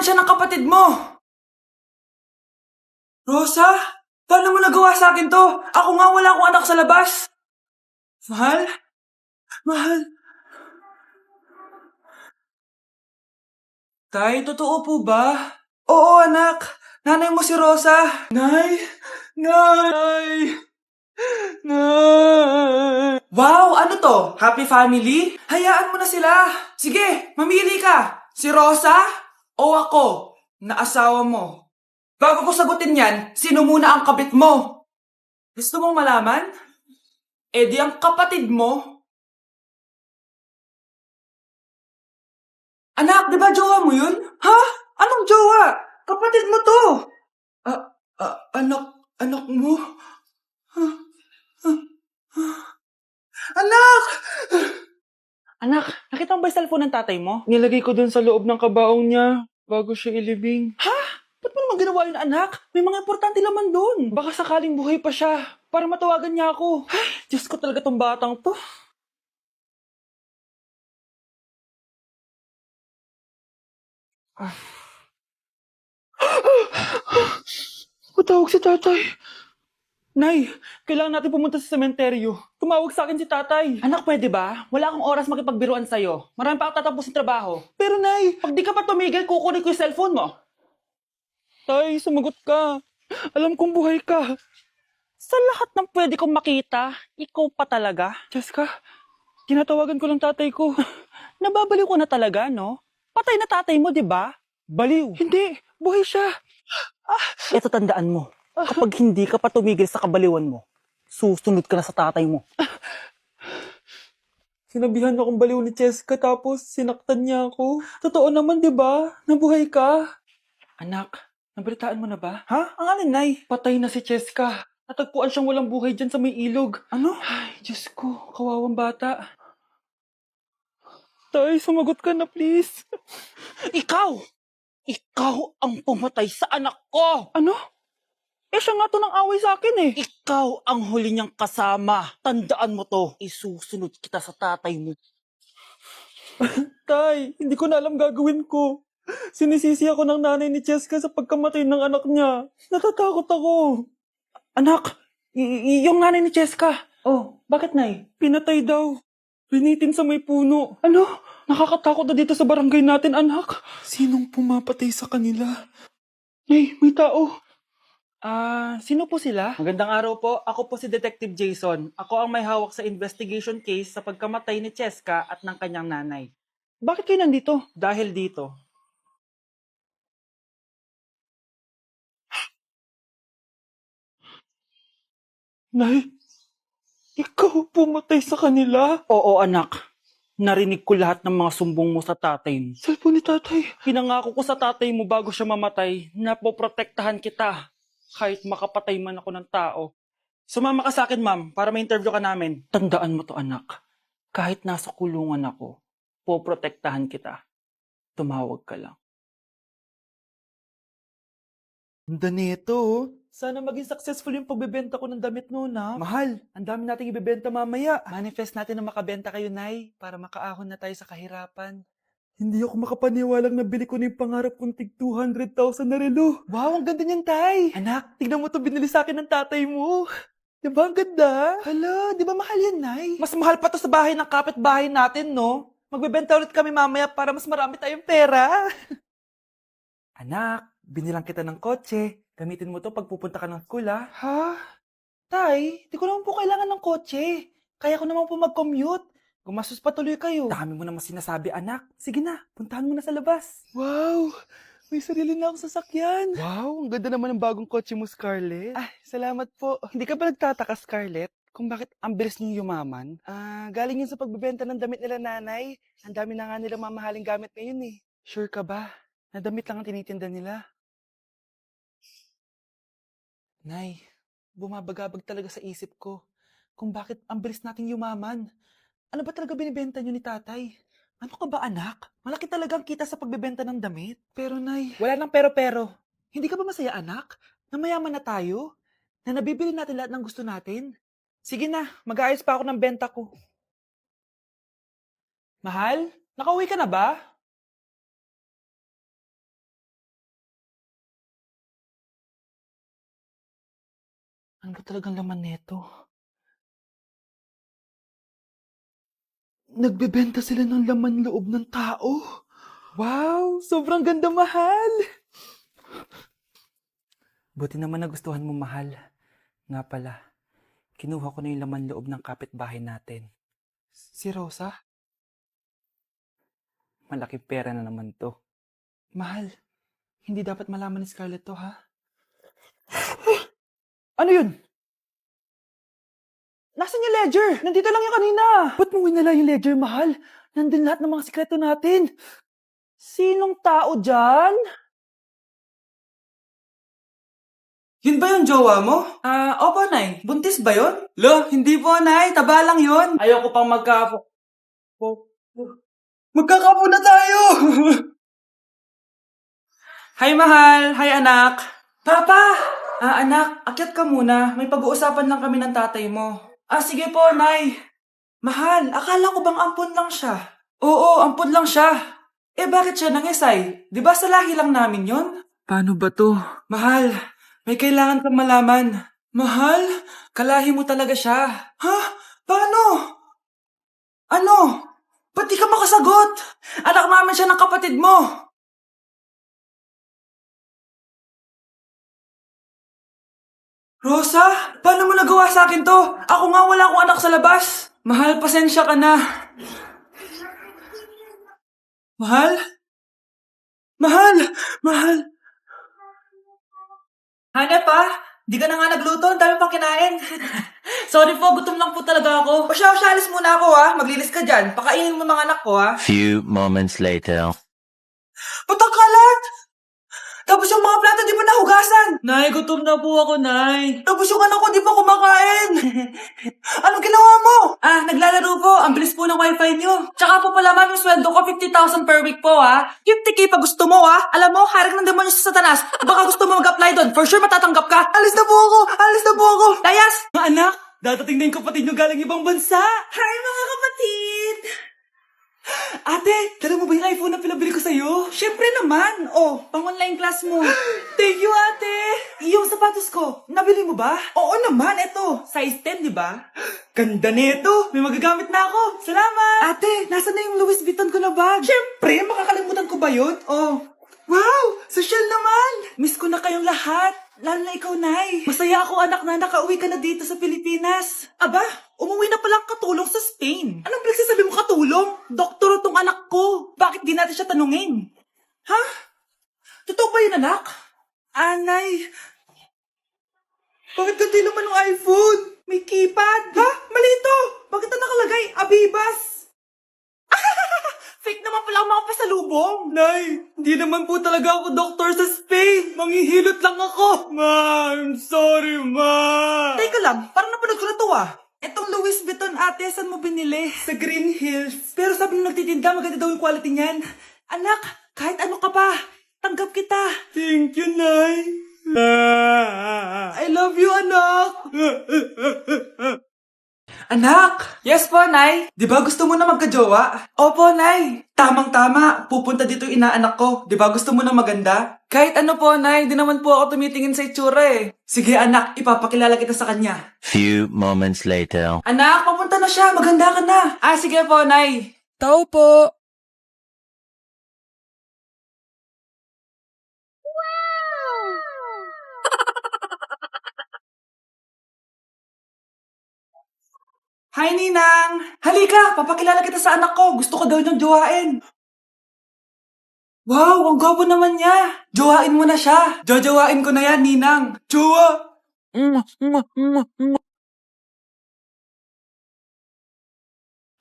naman siya ng kapatid mo. Rosa? Paano mo nagawa sa akin to? Ako nga wala akong anak sa labas. Mahal? Mahal? Tay, totoo po ba? Oo, anak. Nanay mo si Rosa. Nay? Nay! Nay! Wow, ano to? Happy family? Hayaan mo na sila. Sige, mamili ka. Si Rosa o ako na asawa mo? Bago ko sagutin yan, sino muna ang kabit mo? Gusto mong malaman? Eh di ang kapatid mo. Anak, di ba jowa mo yun? Ha? Anong jowa? Kapatid mo to. Anak mo? Anak! Anak, nakita mo ba yung cellphone ng tatay mo? Nilagay ko dun sa loob ng kabaong niya bago siya ilibing. Ha? Ba't mo naman ginawa yun, anak? May mga importante laman doon. Baka sakaling buhay pa siya para matawagan niya ako. Ay, Diyos ko talaga tong batang to. Patawag si tatay. Nay, kailangan natin pumunta sa sementeryo. Tumawag sa akin si tatay. Anak, pwede ba? Wala akong oras makipagbiruan sa'yo. Marami pa ako tatapos ng trabaho. Pero nay, Pag di ka pa tumigil, kukunin ko yung cellphone mo. tay, sumagot ka. Alam kong buhay ka. Sa lahat ng pwede kong makita, ikaw pa talaga. Jessica, tinatawagan ko lang tatay ko. Nababaliw ko na talaga, no? Patay na tatay mo, di ba? Baliw. Hindi, buhay siya. Ito tandaan mo. Kapag hindi ka pa tumigil sa kabaliwan mo, susunod ka na sa tatay mo. Sinabihan akong baliw ni Jessica tapos sinaktan niya ako. Totoo naman, di ba? Nabuhay ka. Anak, nabalitaan mo na ba? Ha? Ang alin, Nay? Patay na si Jessica. Natagpuan siyang walang buhay dyan sa may ilog. Ano? Ay, Diyos ko, kawawang bata. Tay, sumagot ka na please. Ikaw! Ikaw ang pumatay sa anak ko! Ano? Eh, siya nga to ng away sa akin eh. Ikaw ang huli niyang kasama. Tandaan mo to. Isusunod kita sa tatay mo. Tay, hindi ko na alam gagawin ko. Sinisisi ako ng nanay ni Jessica sa pagkamatay ng anak niya. Natatakot ako. Anak, yung nanay ni Jessica. Oh, Bakit, Nay? pinatay daw. Rinitin sa may puno. Ano? Nakakatakot na dito sa barangay natin, anak. Sinong pumapatay sa kanila? Nay, may tao. Sino po sila? Magandang araw po. Ako po si Detective Jason. Ako ang may hawak sa investigation case sa pagkamatay ni Cheska at ng kanyang nanay. Bakit kayo nandito? Dahil dito. Nay, ikaw pumatay sa kanila? Oo, anak. Narinig ko lahat ng mga sumbong mo sa tatay mo. Cellphone ni tatay. Pinangako ko sa tatay mo bago siya mamatay na poprotektahan kita kahit makapatay man ako ng tao. Sumama ka sa akin, ma'am, para ma-interview ka namin. Tandaan mo to, anak. Kahit nasa kulungan ako, poprotektahan kita. Tumawag ka lang. Ganda nito, oh. Sana maging successful yung pagbebenta ko ng damit noon, ha? Mahal, ang dami nating ibebenta mamaya. Manifest natin na makabenta kayo, Nay, para makaahon na tayo sa kahirapan. Hindi ako makapaniwalang nabili ko na yung pangarap kong tig 200,000 na relo. Wow, ang ganda niyan, Tay! Anak, tignan mo to binili sa akin ng tatay mo. Diba ang ganda? Hala, di ba mahal yan, Nay? Mas mahal pa to sa bahay ng kapitbahay natin, no? Magbebenta ulit kami mamaya para mas marami tayong pera. Anak, binilang kita ng kotse. Gamitin mo to pag pupunta ka ng school, ha? Ha? Tay, di ko naman po kailangan ng kotse. Kaya ko naman po mag-commute. Gumastos pa tuloy kayo. Dami mo naman sinasabi, anak. Sige na, puntahan mo na sa labas. Wow, may sarili na akong sasakyan. Wow, ang ganda naman ng bagong kotse mo, Scarlett. Salamat po. Hindi ka ba nagtataka, Scarlett, kung bakit ang bilis niyong yumaman? Galing yun sa pagbebenta ng damit nila nanay. Ang dami na nga nila mamahaling gamit ngayon eh. Sure ka ba? Na damit lang ang tinitinda nila? Nay, bumabagabag talaga sa isip ko kung bakit ang bilis nating yumaman. Ano ba talaga binibenta nyo ni tatay? Ano ka ba anak? Malaki talagang kita sa pagbebenta ng damit. Pero, Nay, Wala nang pero-pero. Hindi ka ba masaya anak? Na mayaman na tayo? Na nabibili natin lahat ng gusto natin? Sige na, mag-aayos pa ako ng benta ko. Mahal, nakauwi ka na ba? Ano ba talagang laman neto? Nagbebenta sila ng laman loob ng tao. Wow! Sobrang ganda, mahal! Buti naman nagustuhan mo, mahal. Nga pala, kinuha ko na yung laman loob ng kapitbahay natin. Si Rosa? Malaki pera na naman to. Mahal, hindi dapat malaman ni Scarlett to, ha? Ano yun? Nasaan yung ledger? Nandito lang yung kanina. Ba't mo winala yung ledger, mahal? Nandun lahat ng mga sikreto natin. Sinong tao dyan? Yun ba yung jowa mo? Opo, Nay. Buntis ba yun? Lo, hindi po, Nay. Taba lang yun. Ayoko pang magkakapo na tayo! Hi, mahal. Hi, anak. Papa! Anak, akyat ka muna. May pag-uusapan lang kami ng tatay mo. Sige po, Nay. Mahal, akala ko bang ampon lang siya? Oo, ampon lang siya. Bakit siya nangisay? Di ba sa lahi lang namin yon? Paano ba to? Mahal, may kailangan kang malaman. Mahal, kalahi mo talaga siya. Ha? Paano? Ano? Ba't di ka makasagot? Anak namin siya ng kapatid mo. Rosa, paano mo nagawa sa akin to? Ako nga wala akong anak sa labas. Mahal, pasensya ka na. Mahal? Mahal! Mahal! Hanep pa? Di ka na nga nagluto, ang dami pang kinain. Sorry po, gutom lang po talaga ako. O siya, alis muna ako ha. Maglilis ka dyan. Pakainin mo mga anak ko ha. Few moments later. Ba't ang kalat? Tapos yung mga plato di pa nahugasan. Nay, gutom na po ako, Nay. Tapos yung anak ko di pa kumakain. Anong ginawa mo? Naglalaro po. Ang bilis po ng wifi niyo. Tsaka po pala, ma'am, yung sweldo ko 50,000 per week po, ha. 50K pa gusto mo, ha. Alam mo, harak ng demonyo sa Satanas. Baka gusto mo mag-apply doon. For sure matatanggap ka. Alis na po ako. Alis na po ako. Layas! Mga anak, dadating na yung kapatid niyo galing ibang bansa. Hi, mga kapatid! Ate, dala mo ba yung iPhone na pinabili ko sa'yo? Siyempre naman. Pang-online class mo. Thank you, ate. Yung sapatos ko, nabili mo ba? Oo naman, eto. Size 10, di ba? Ganda nito. May magagamit na ako. Salamat. Ate, nasa na yung Louis Vuitton ko na bag? Siyempre, makakalimutan ko ba yun? Wow, social naman. Miss ko na kayong lahat. Lalo na ikaw, Nay. Masaya ako, anak, na nakauwi ka na dito sa Pilipinas. Aba, umuwi na palang katulong sa Spain. Anong pinagsasabi mo katulong? Doktor tong anak ko. Bakit di natin siya tanungin? Ha? Totoo ba yun, anak? Nay. Bakit ganti naman ng iPhone? May keypad. Ha? Mali ito. Bakit na nakalagay? Abibas. Fake naman pala ang mga pasalubong. Nay, hindi naman po talaga ako doktor sa Spain. Manghihilot lang ako. Ma, I'm sorry, ma. Teka lang, parang napanood ko na to Etong Louis Vuitton, ate, saan mo binili? Sa Green Hills. Pero sabi nung nagtitinda, maganda daw yung quality niyan. Anak, kahit ano ka pa, tanggap kita. Thank you, Nay. I love you, anak. Anak! Yes po, Nay. Di ba gusto mo na magka-jowa? Opo, Nay. Tamang-tama. Pupunta dito yung inaanak ko. Di ba gusto mo na maganda? Kahit ano po, Nay. Di naman po ako tumitingin sa itsura eh. Sige, anak. Ipapakilala kita sa kanya. Few moments later. Anak, papunta na siya. Maganda ka na. Sige po, Nay. Tao po. Hi, Ninang! Halika! Papakilala kita sa anak ko. Gusto ko daw niyang jowain. Wow! Ang gwapo naman niya! Jowain mo na siya! Jojowain ko na yan, Ninang! Jowa!